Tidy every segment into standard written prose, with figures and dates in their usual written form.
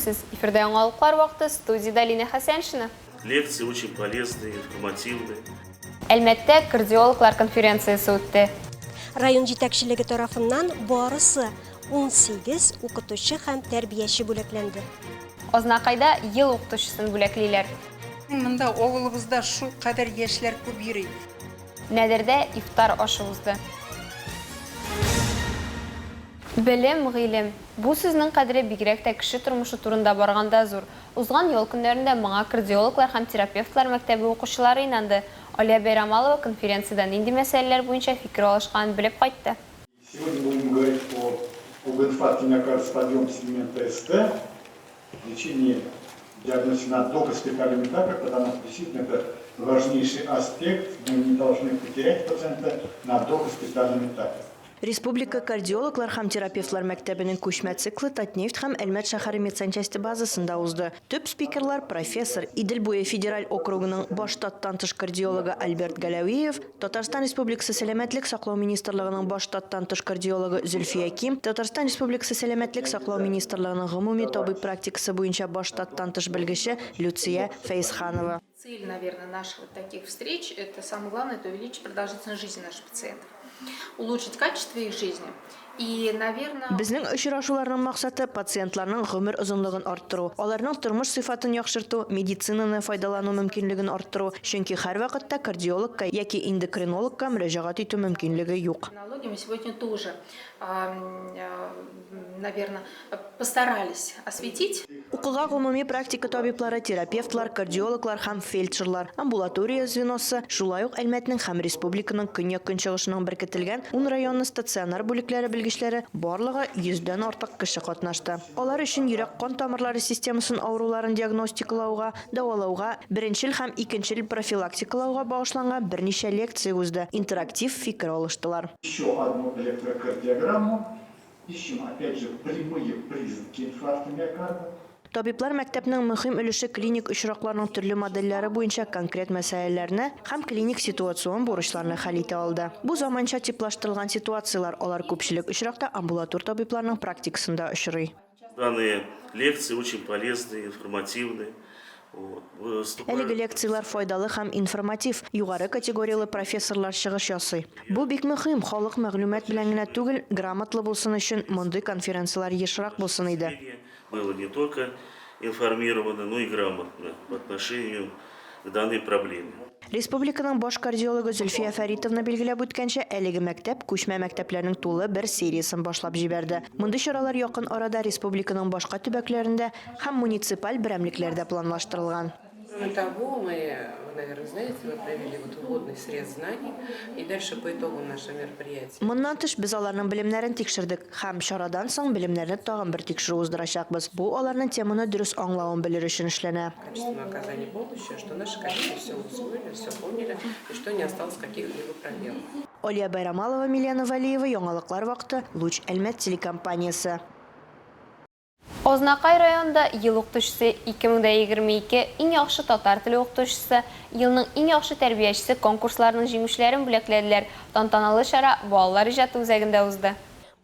үзлексез. Эфирде яңалыклар вакыты, студияда Лина Хасяншина. Лекции очень полезные, информативные. Әлмәттә кардиологлар конференциясы үтте. Район җитәкчелеге тарафыннан барысы 18 укытучы һәм тәрбияче бүләкләнде. Ознакайда ел укытучысын бүләклиләр. Монда авылыбызда шу кадәр яшьләр күп йөри. Нәдердә ифтар ашы узды. Белем, гыйлем. Бу сүзнең кадере бигрәк тә кеше тормышы турында барганда зур. Узган ел көннәрендә моңа кардиологлар һәм терапевтлар мәктәбе укучылары инанды. Алия Байрамалова конференцияда нинди мәсьәләләр буенча фикер алышканын белеп кайтты. Сегодня будем говорить об инфаркте миокарда с подъемом сегмента СТ, лечении диагностики на догоспитальном этапе, потому что действительно это важнейший аспект, мы не должны потерять пациента на догоспитальном этапе. Республика кардиологлар һәм терапевтлар мәктәбенең күчмә циклы Татнефть һәм Әлмәт шәһәре медсанчасти базасында узды. Төп спикерлар профессор Идел буе федераль округының баш штаттан тыш кардиологы Альберт Галәвиев, Татарстан Республикасы сәламәтлек саклау министрлыгының баш штаттан тыш кардиологы Зөлфия Ким, Татарстан Республикасы сәламәтлек саклау министрлыгының гомуми табиб практикасы буенча баш штаттан тыш белгече Люция Фәйсханова. Цель, наверное, наших вот таких встреч, это самое главное, это увеличить продолжительность жизни наших пациентов, улучшить качество их жизни. И, наверное... Безнең очрашуларның максаты пациентларның гомер озынлыгын арттыру, аларның тормыш сыйфатын яхшырту, медицинаны файдалану мөмкинлеген арттыру, чөнки һәр вакытта кардиологка яки эндокринологка мөрәҗәгать итү мөмкинлеге юк. Мы сегодня тоже, наверное, постарались осветить. Укуга гомуми практика табиблары, терапевтлар, кардиологлар һәм фельдшерлар, амбулатория звеносы, шулай ук Әлмәтнең һәм республиканың көньяк-көнчыгышының беркетелгән 10 районны стационар бүлекләре белгечләре барлыгы 100дән артык кеше катнашты. Алар өчен йөрәк-кан тамырлары системасын авыруларын диагностикалауга, дәвалауга, беренчел һәм икенчел профилактикалауга багышланган берничә лекция узды. Интерактив фикер алыштылар. Еще одну электрокардиограмму. Ищем опять же прямые признаки инфаркта миокарда. Табиблар мәктәпнең мөһим өлеше клиник очракларның төрле модельләре буенча конкрет мәсьәләләрне һәм клиник ситуацион бурычларны хәл итә алды. Бу заманча типлаштырылган ситуациялар алар күпчелек очракта амбулатор табибларның практикасында очрый. Данные лекции очень полезные, информативные. Әлеге лекциялар файдалы һәм информатив, югары категориялы профессорлар чыгыш ясый. Бу бик мөһим, халык мәгълүмат белән генә түгел, грамотлы булсын өчен мондый конференциялар ешрак булсын иде. Было не только информировано, но и грамотно по отношению к данной проблеме. Республиканың баш кардиологы Зөлфия Фәритовна билгеләп үткәнчә, әлеге мәктәп күчмә мәктәпләрнең тулы бер сериясын башлап җибәрде. Мондый чаралар якын арада республиканың башка төбәкләрендә һәм муниципаль берәмлекләрдә планлаштырылган. Кроме того, мы, вы, наверное, знаете, мы провели вводный срез знаний, и дальше по итогам нашего мероприятия. Моннан тыш без аларның белемнәрен тикшердек һәм чарадан соң белемнәрне тагын бер тикшерү уздырачакбыз. Бу аларның теманы дөрес аңлавын белер өчен эшләнә. Качественное оказание помощи, что наши коллеги все усвоили, все поняли, и что не осталось каких-либо пробелов. Алия Байрамалова, Милена Валиева, яңалыклар вакыты, Луч Әлмәт телекомпаниясе. Ознакай районында ел укытучысы 2022 иң яхшы татар теле укытучысы, елның иң яхшы тәрбиячесе конкурсларының җиңүчеләрен бүләкләделәр. Тантаналы чара балалар иҗаты үзәгендә узды.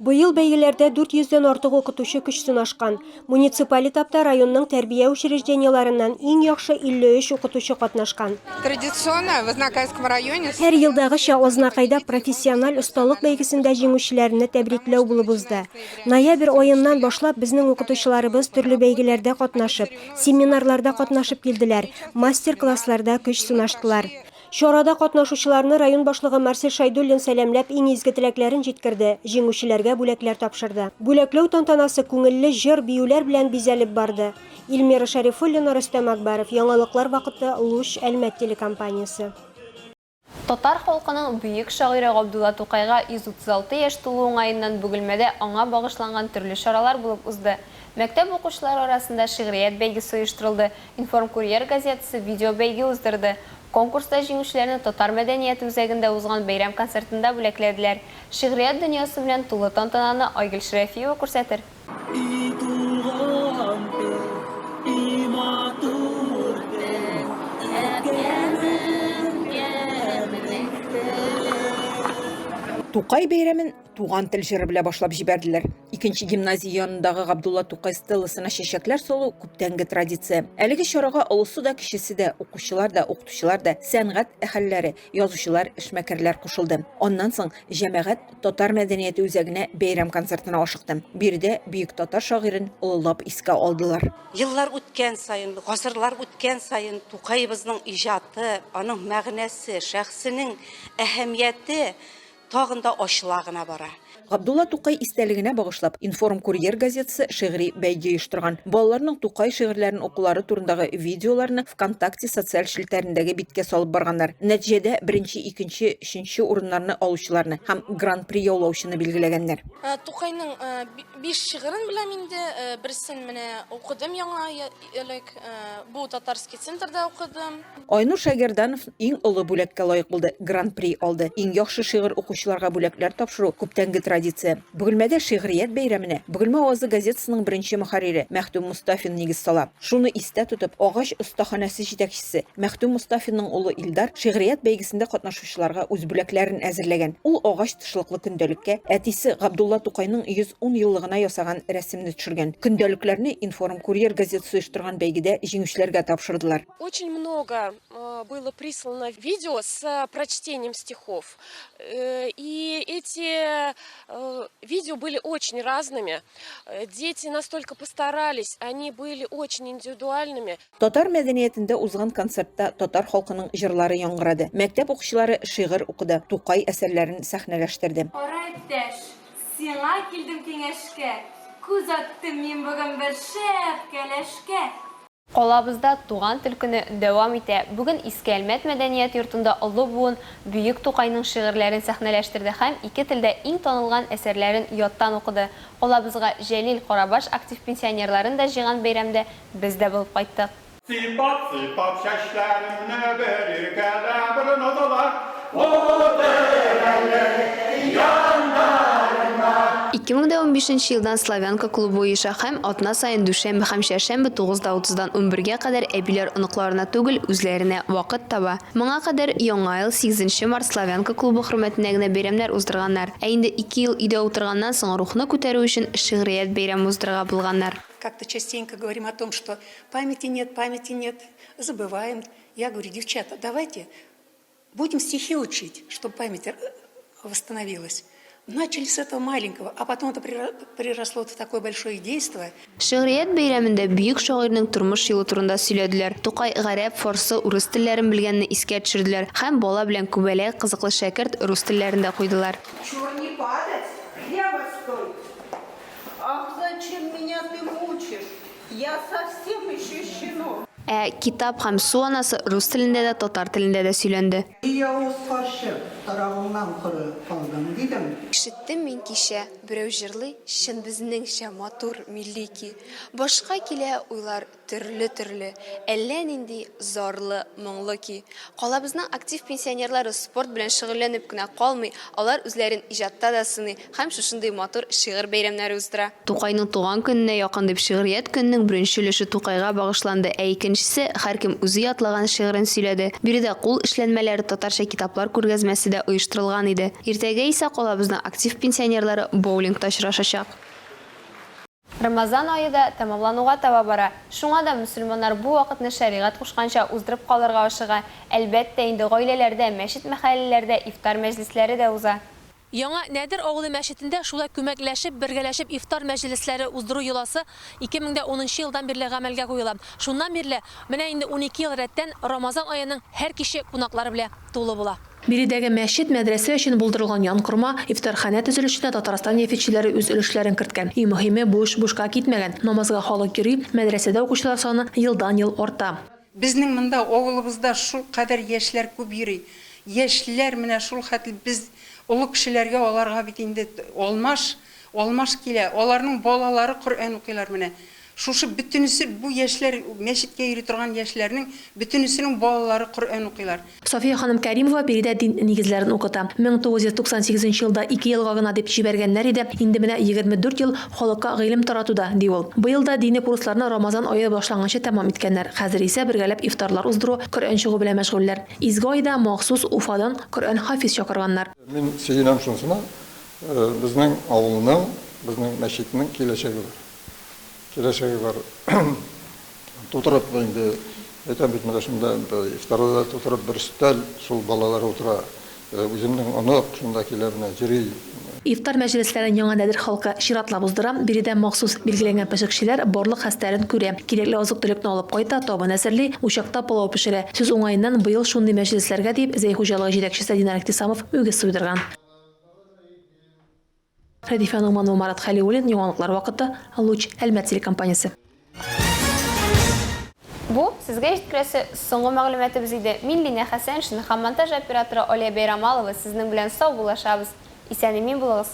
Быел бәйгеләрдә 400дән артык укытучы көч сынашкан. Муниципаль этапта районның тәрбия учреждениеларыннан иң яхшы 53 укытучы катнашкан. Традиционно в Ознакайском районе... Һәр елдагыча Ознакайда профессиональ осталык бәйгесендә җиңүчеләрне тәбрикләү булып узды. Ноябрь аеннан башлап безнең укытучыларыбыз төрле бәйгеләрдә катнашып, семинарларда катнашып килделәр, мастер-классларда көч сынаштылар. Чарада катнашучыларны район башлыгы Марсель Шайдуллин сәламләп иң изге теләкләрен җиткерде, җиңүчеләргә бүләкләр тапшырды. Бүләкләү тантанасы күңелле җыр, биюләр белән бизәлеп барды. Илмира Шарифуллина, Рөстәм Акбаров, яңалыклар вакыты, Луч Әлмәт телекомпаниясе. Татар халкының бөек шагыйре Габдулла Тукайга 136 яшь тулу уңаеннан бүгелмәдә аңа багышланган төрле чаралар булып узды. Мәктәп укучылары арасында шигърият бәйгесе оештырылды. Информ-курьер газетасы видео бәйге уздырды. Конкурста җиңүчеләрне татар мәдәнияте үзәгендә узган бәйрәм концертында бүләкләделәр. Шигърият дөньясы белән тулы тантананы Айгөл Шәрәфиева күрсәтер. Тукай бәйрәмен туган тел җыры белән башлап җибәрделәр. Икенче гимназия янындагы Габдулла Тукай стелласына чәчәкләр салу күптәнге традиция. Әлеге чарага олысы да, кичесе дә, укучылар да, укытучылар да, сәнгать әһелләре, язучылар, эшмәкәрләр кушылды. Аннан соң җәмәгать татар мәдәнияте үзәгенә бәйрәм концертына ашыкты. Биредә бөек татар шагыйрен олылап искә алдылар. Yıllar үткән сайын, гасырлар үткән сайын Тукайыбызның иҗаты, аның мәгънәсе, шәхсенең әһәмияте тагында ачыла гына бара. Габдулла Тукай истәлегенә багышлап Информ Курьер газетасы шигъри бәйге оештырган. Балаларның Тукай шигырьләрен укулары турындагы видеоларны ВКонтакте социаль шелтәрендәге биткә салып барганнар. Нәтиҗәдә 1-нче, 2-нче, 3-нче урыннарны алучыларны һәм Гран-при яулаучыны билгеләгәннәр. Тукайның 5 шигырен беләм инде, берсен менә укыдым яңа элек, бу Татарский центрда укыдым. Айнур Шагерданов иң олы бүләккә лаек булды, Гран-при алды. Иң яхшы шигырь укучыларга бүләкләр тапшыру күптәнге традиция. Бөгелмәдә шигърият бәйрәменә Бөгелмә авазы газетасының 1-нче мөхәррире Мәхдүм Мустафин нигез сала. Шуны истә тотып, агач остаханәсе җитәкчесе Мәхдүм Мустафинның улы Илдар шигърият бәйгесендә катнашучыларга үз бүләкләрен әзерләгән. Ул агач тышлыклы көндәлеккә әтисе Габдулла Тукайның 110 еллыгына ясаган рәсемне төшергән. Көндәлекләрне Информ Курьер газетасы оештырган бәйгедә җиңүчеләргә тапшырдылар. Очень много было прислано видео с прочтением стихов. И эти видео были очень разными. Дети настолько постарались, они были очень индивидуальными. Татар мәдәниятендә узган концертта татар халкының җырлары яңгырады. Мәктәп укучылары шигырь укыды, Тукай әсәрләрен сәхнәләштерде. Орайдаш, сиңа килдем киңәшкә, күз аттым мин бүген бер шәп кәләшкә. Калабызда туган тел көне дәвам итә. Бүген Искәлмәт мәдәният йортында Олы буын Бөек Тукайның шигырьләрен сәхнәләштерде һәм ике телдә иң танылган әсәрләрен яттан укыды. Калабызга Җәлил Карабаш актив пенсионерларын да җыйган бәйрәмдә без дә булып кайттык. Сипат шәчләренә бергәлә бер назалар. 2015 елдан Славянка клубы оеша һәм атна сайын дүшәмбе һәм шәршәмбе 9:30-дан 11-гә кадәр әбиләр оныкларына түгел үзләренә вакыт таба. Моңа кадәр яңа ел 8 март Славянка клубы хөрмәтенә генә бәйрәмнәр уздырганнар. Ә инде 2 ел өйдә утырганнан соң рухны күтәрү өчен шигърият бәйрәме уздырырга булганнар. Как-то частенько говорим о том, что памяти нет, забываем. Я говорю, девчата, давайте будем стихи учить, чтобы память восстановилась. Начали с этого маленького, а потом это переросло в такое большое действие. Шигърият бәйрәмендә бөек шагыйрьнең тормыш юлы турында сөйләделәр. Тукай гарәп, фарсы, урыс телләрен белгәнне искә төшерделәр һәм бала белән күбәләк кызыклы шәкерт рус телләрен дә куйдылар. Чур не падать, хлеба стоит. Ах, зачем меня ты мучишь? Я совсем еще щенок. Китап һәм су анасы рус телендә дә, татар телендә дә сөйләнде. Ишеттем мин кичә, берәү җырлый, чын безнеңчә матур милли ки. Башка килә уйлар төрле, әллә нинди зарлы, моңлы ки. Калабызның актив пенсионерлары спорт белән шөгыльләнеп кенә калмый, алар үзләрен иҗатта да сыный һәм шушындый матур шигырь бәйрәмнәре уздыра. Тукайның туган көненә якын дип шигърият көннең беренче өлеше Тукайга багышланды, ә икенчесе һәркем үзе ятлаган шигырен сөйләде. Биредә кул эшләнмәләре татарча китаплар күргәзмәсе дә оештырылган иде. Иртәгә исә калабызның актив пенсионерлары боулингта очрашачак. Рамазан айы да тәмамлануга таба бара. Шуңа да мөселманнар бу вакытны шәригать кушканча уздырып калырга ашыга. Әлбәттә инде гаиләләрдә, мәчет мәхәлләләрдә ифтар мәҗлесләре дә уза. Яңа Нәдер авылы мәчетендә шулай күмәкләшеп, бергәләшеп ифтар мәҗлесләре уздыру йоласы 2010 елдан бирле гамәлгә куела. Шуннан бирле менә инде 12 ел рәттән Рамазан аеның һәр киче кунаклары белән тулы була. Биредәге мәчет, мәдрәсә өчен булдырылган янкорма, ифтархана төзелешенә Татарстан нефтчеләре үз өлешләрен керткән. Иң мөһиме бушка китмәгән. Намазга халык йөри, мәдрәсәдә укучылар саны елдан-ел арта. Безнең монда авылыбызда шул кадәр яшьләр күп йөри. Яшьләр менә шул хәтле біз улы кешеләргә аларга бит инде алмаш килә. Аларның балалары Коръән укыйлар менә. Шушы бөтенесе бу яшьләр мәчеткә йөри торган яшьләрнең бөтенесенең балалары Коръән укыйлар. София ханым Кәримова биредә дин нигезләрен укыта. 1998 елда 2 елга гына дип җибәргәннәр иде. Инде менә 24 ел халыкка гыйлем таратуда, ди ул. Быел да дини курсларны Рамазан ае башлангыча тәмам иткәннәр. Хәзер исә бергәләп ифтарлар уздыру, Коръән чыгу белән мәшгульләр. Изге айда махсус Уфадан Коръән хафиз чакырганнар. Мин сөйләм шунсына, Безнең авылның, безнең мәчетнең киләчәге бар. Киләчәге бар. Тутырып инде әйтәм бит менә шунда ифтарда тутырып бер өстәл, шул балалар утыра. Үземнең онок шунда килә менә җыри. Ифтар мәҗлесләрен яңа Нәдер халкы чиратлап уздыра, биредә махсус билгеләнгән пешекчеләр барлык хәстәрен күрә. Кирәкле азык-төлекне алып кайта, табын әзерли, учакта пылау пешерә. Сүз уңаеннан быел шундый мәҗлесләргә дип зәй хуҗалыгы җитәкчесе Динар Иктисамов үгез суйдырган. Радифа Нугманова, Марат Халиуллин, яңалыклар вакыты, Луч, Әлмәт телекомпаниясе. Бу сезгә җиткерәсе соңгы мәгълүматыбыз иде. Мин Лина Хәсәншин һәм монтаж операторы Олия Бәйрамалова сезнең белән сау булашабыз. Исән-имин булыгыз.